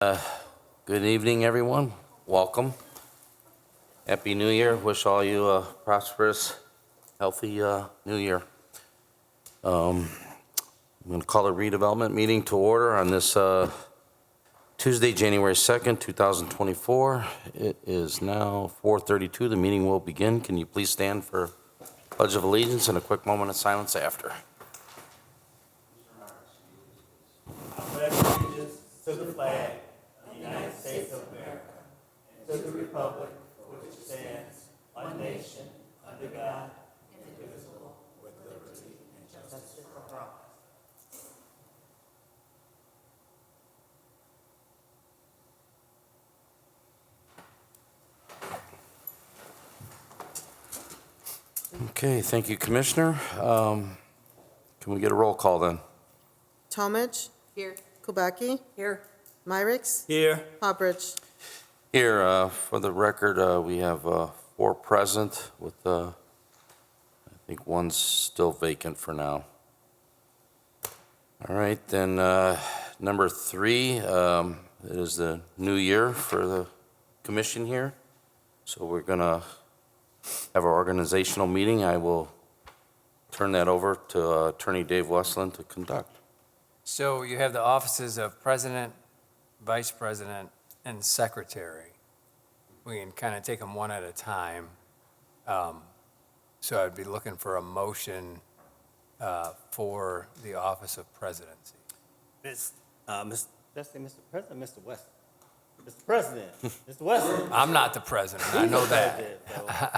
Good evening, everyone. Welcome. Happy New Year. Wish all you a prosperous, healthy New Year. I'm going to call the redevelopment meeting to order on this Tuesday, January 2nd, 2024. It is now 4:32. The meeting will begin. Can you please stand for Pledge of Allegiance and a quick moment of silence after? I pledge allegiance to the flag of the United States of America and to the republic for which it stands, one nation, under God, indivisible, with liberty and justice for all. Okay, thank you, Commissioner. Can we get a roll call then? Talmadge. Here. Kubaki. Here. Myricks. Here, Hopbridge. Here, for the record, we have 4 present with, I think one's still vacant for now. All right, then, number 3, it is the new year for the commission here. So we're gonna have our organizational meeting. I will turn that over to Attorney Dave Westland to conduct. So you have the offices of president, vice president, and secretary. We can kind of take them one at a time. So I'd be looking for a motion for the office of presidency. Mr. President, Mr. West. Mr. President, Mr. West. I'm not the president, I know that.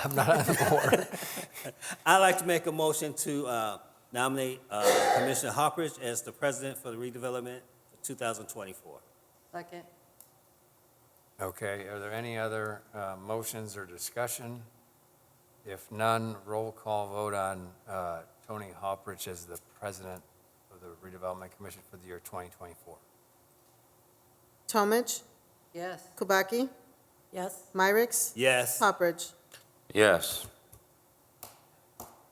I'm not on the board. I'd like to make a motion to nominate Commissioner Hopbridge as the president for the redevelopment for 2024. Second. Okay, are there any other motions or discussion? If none, roll call vote on Tony Hopbridge as the president of the Redevelopment Commission for the year 2024. Talmadge. Yes. Kubaki. Yes. Myricks. Yes. Hopbridge. Yes.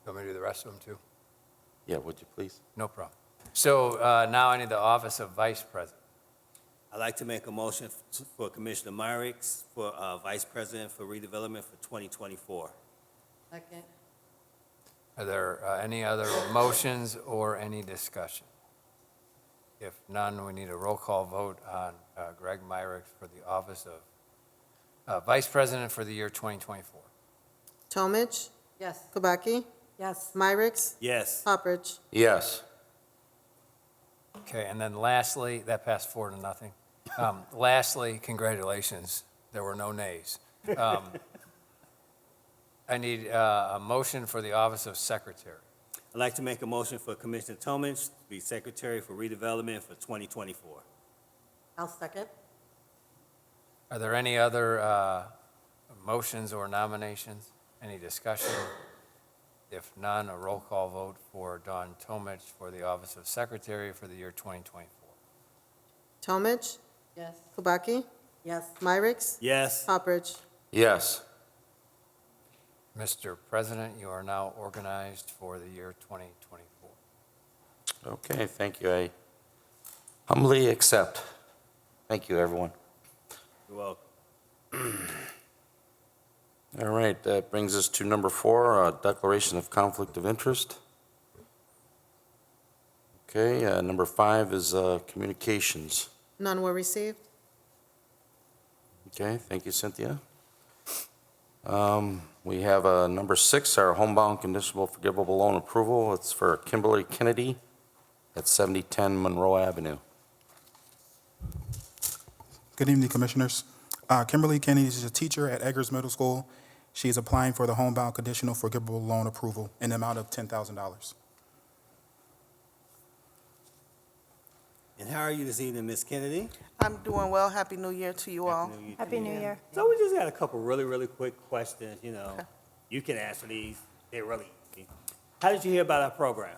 Want me to do the rest of them too? Yeah, would you please? No problem. So now I need the office of vice president. I'd like to make a motion for Commissioner Myricks for vice president for redevelopment for 2024. Second. Are there any other motions or any discussion? If none, we need a roll call vote on Greg Myricks for the office of vice president for the year 2024. Talmadge. Yes. Kubaki. Yes. Myricks. Yes. Hopbridge. Yes. Okay, and then lastly, that passed 4-0. Lastly, congratulations, there were no nays. I need a motion for the office of secretary. I'd like to make a motion for Commissioner Talmadge to be secretary for redevelopment for 2024. I'll second. Are there any other motions or nominations? Any discussion? If none, a roll call vote for Dawn Talmadge for the office of secretary for the year 2024. Talmadge. Yes. Kubaki. Yes. Myricks. Yes. Hopbridge. Yes. Mr. President, you are now organized for the year 2024. Okay, thank you. I humbly accept. Thank you, everyone. You're welcome. All right, that brings us to number 4, declaration of conflict of interest. Okay, number 5 is communications. None were received. Okay, thank you, Cynthia. We have number 6, our homebound conditional forgivable loan approval. It's for Kimberly Kennedy at 7010 Monroe Avenue. Good evening, Commissioners. Kimberly Kennedy is a teacher at Eggers Middle School. She is applying for the homebound conditional forgivable loan approval in the amount of $10,000. And how are you this evening, Ms. Kennedy? I'm doing well. Happy New Year to you all. Happy New Year. So we just got a couple really quick questions, you know. You can answer these. They're really easy. How did you hear about our program?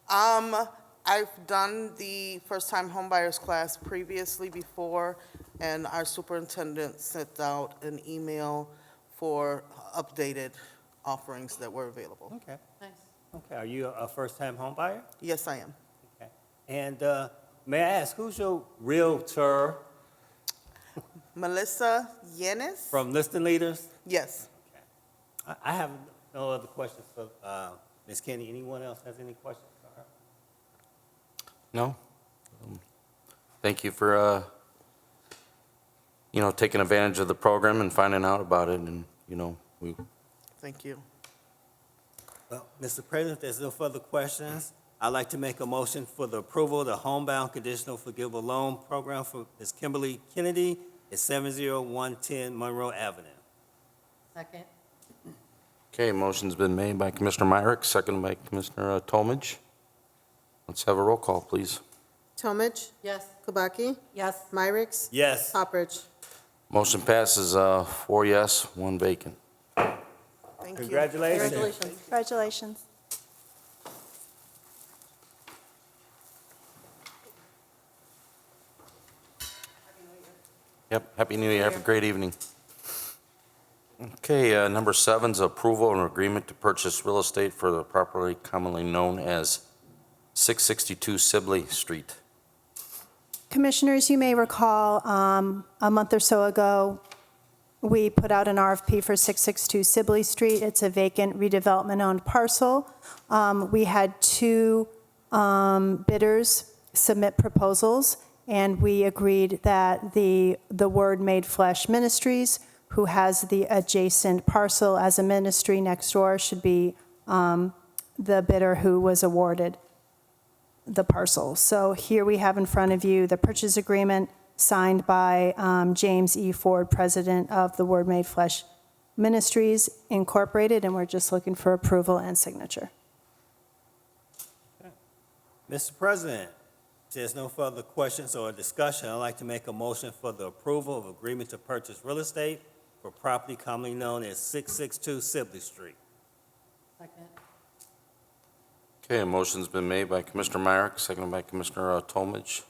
I've done the first-time homebuyers class previously before, and our superintendent sent out an email for updated offerings that were available. Okay. Nice. Okay. Are you a first-time home buyer? Yes, I am. Okay. And may I ask, who's your realtor Melissa Yenis? From listing leaders? Yes. I have no other questions for Ms. Kenny. Anyone else has any questions for her? No? Thank you for, taking advantage of the program and finding out about it, and, we, Thank you. Well, Mr. President, if there's no further questions, I'd like to make a motion for the approval of the homebound conditional forgivable loan program for Ms. Kimberly Kennedy at 70110 Monroe Avenue. Second. okay, motion's been made by Commissioner Myrick, seconded by Commissioner Tomage. Let's have a roll call, please. Tomage, Yes. Kubaki, Yes. Myrick, Yes. Poppers. Motion passes, 4 yes, 1 vacant. Thank you. Congratulations. Congratulations. Congratulations. Yep, Happy New Year, have a great evening. Okay, number 7 is approval and agreement to purchase real estate for the property commonly known as 662 Sibley Street. Commissioners, you may recall, a month or so ago, we put out an RFP for 662 Sibley Street. It's a vacant redevelopment-owned parcel. We had 2 bidders submit proposals, and we agreed that the Word Made Flesh Ministries, who has the adjacent parcel as a ministry next door, should be the bidder who was awarded the parcel. So here we have in front of you the purchase agreement signed by James E. Ford, president of the Word Made Flesh Ministries Incorporated, and we're just looking for approval and signature. Mr. President, if there's no further questions or discussion, I'd like to make a motion for the approval of agreement to purchase real estate for property commonly known as 662 Sibley Street. Second. Okay, a motion's been made by Commissioner Myrick, seconded by Commissioner Tomage.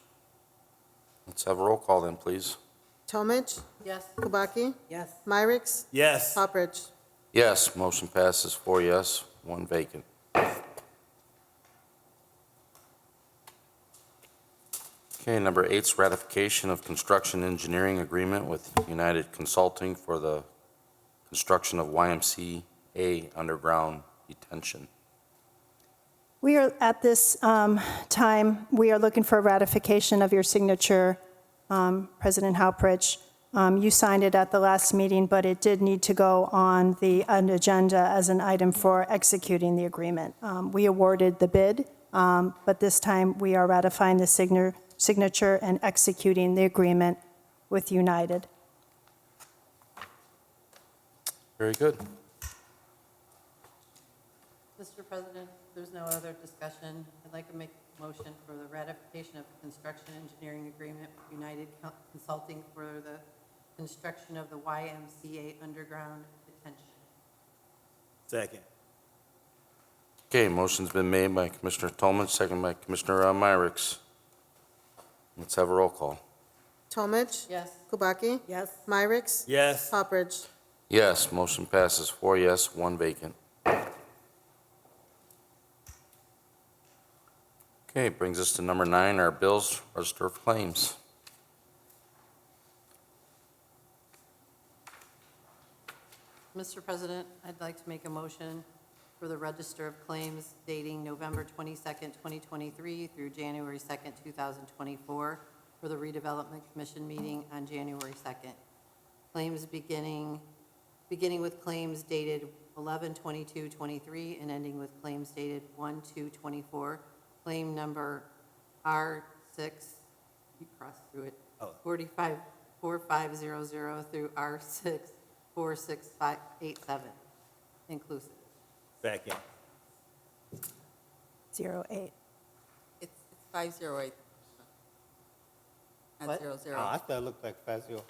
Let's have a roll call then, please. Tomage, Yes. Kubaki, Yes. Myrick, Yes. Poppers. Yes, motion passes 4 yes, 1 vacant. Okay, number 8 is ratification of construction engineering agreement with United Consulting for the construction of YMCA underground detention. We are, at this time, we are looking for ratification of your signature, President Halprich. You signed it at the last meeting, but it did need to go on the agenda as an item for executing the agreement. We awarded the bid, but this time we are ratifying the signature and executing the agreement with United. Very good. Mr. President, if there's no other discussion, I'd like to make a motion for the ratification of the construction engineering agreement with United Consulting for the construction of the YMCA underground detention. Second. Okay, motion's been made by Commissioner Tomage, seconded by Commissioner Myrick. Let's have a roll call. Tomage, Yes. Kubaki, Yes. Myrick, Yes. Poppers. Yes, motion passes 4 yes, 1 vacant. Okay, brings us to number 9, our bills, register of claims. Mr. President, I'd like to make a motion for the Register of Claims dating November 22nd, 2023 through January 2nd, 2024 for the Redevelopment Commission meeting on January 2nd. Claims beginning with claims dated 11/22/23 and ending with claims dated 1/2/24. Claim number R6, you crossed through it, 454500 through R6 46587, inclusive. Second. 08. It's 508. Not What? 00. Oh, I thought it looked like 508,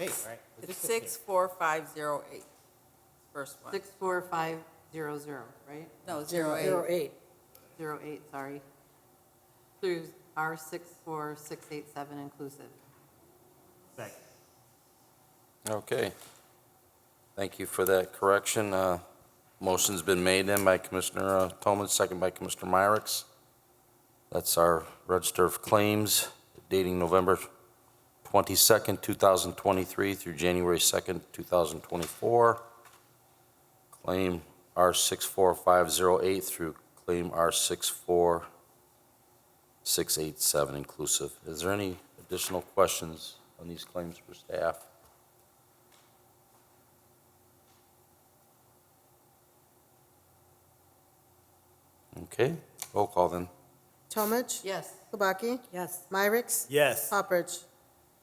It's- right? It's 64508, first one. 64500, right? No, 08. 08, sorry. Through R64687 inclusive. Second. Okay. Thank you for that correction. Motion's been made then by Commissioner Tomage, second by Commissioner Myrick. That's our register of claims dating November 22nd, 2023 through January 2nd, 2024. Claim R64508 through claim R64687 inclusive. Is there any additional questions on these claims for staff? Okay, roll call then. Tomich? Yes. Kubaki? Yes. Myrick? Yes. Poppers?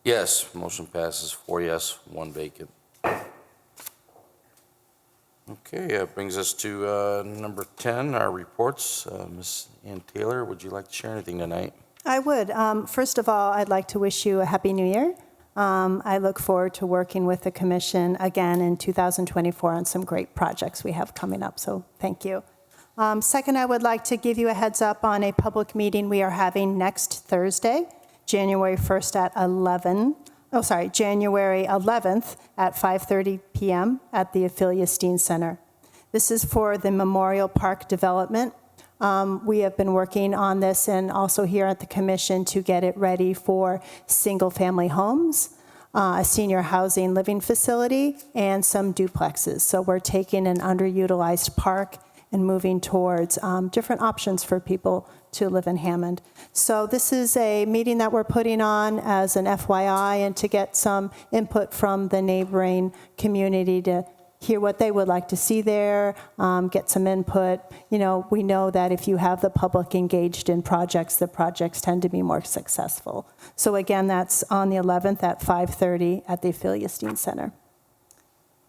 Yes, motion passes 4 yes, 1 vacant. Okay, that brings us to number 10, our reports. Ms. Ann Taylor, would you like to share anything tonight? I would. First of all, I'd like to wish you a Happy New Year. I look forward to working with the commission again in 2024 on some great projects we have coming up, so thank you. Second, I would like to give you a heads up on a public meeting we are having next Thursday, January 11th at 5:30 p.m. at the Ophelia Steen Center. This is for the Memorial Park development. We have been working on this and also here at the commission to get it ready for single-family homes, a senior housing living facility, and some duplexes. So we're taking an underutilized park and moving towards different options for people to live in Hammond. So this is a meeting that we're putting on as an FYI and to get some input from the neighboring community to hear what they would like to see there, get some input. You know, we know that if you have the public engaged in projects, the projects tend to be more successful. So again, that's on the 11th at 5:30 at the Ophelia Steen Center.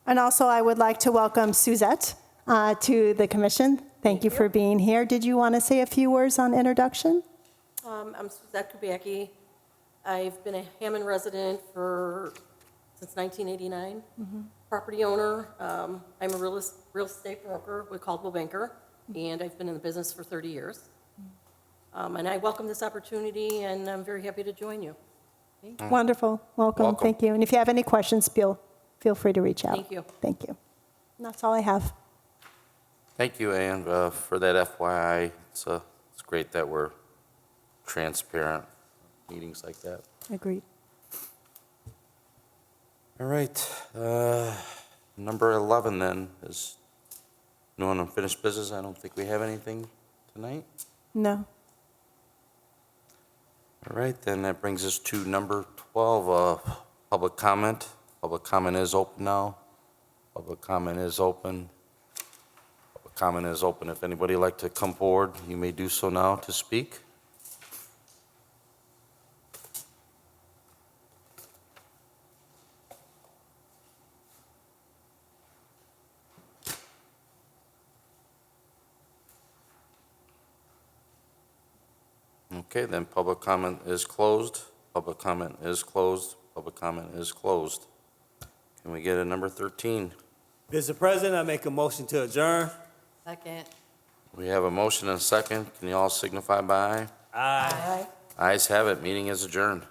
And also, I would like to welcome Suzette to the commission. Thank you for being here. Did you want to say a few words on introduction? I'm Suzette Kubacki. I've been a Hammond resident since 1989. Property owner. I'm a real estate broker with Caldwell Banker, and I've been in the business for 30 years. And I welcome this opportunity, and I'm very happy to join you. Wonderful. Welcome. Thank you. And if you have any questions, feel free to reach out. Thank you. Thank you. And that's all I have. Thank you, Ann, for that FYI. It's great that we're transparent, meetings like that. Agreed. All right, number 11 then is no unfinished business. I don't think we have anything tonight. No. All right, then that brings us to number 12, public comment. Public comment is open now. Public comment is open. Public comment is open. If anybody would like to come forward, you may do so now to speak. Okay, then public comment is closed. Public comment is closed. Public comment is closed. Can we get a number 13? Mr. President, I make a motion to adjourn. Second. We have a motion and a second. Can you all signify by aye? Aye. Ayes have it. Meeting is adjourned.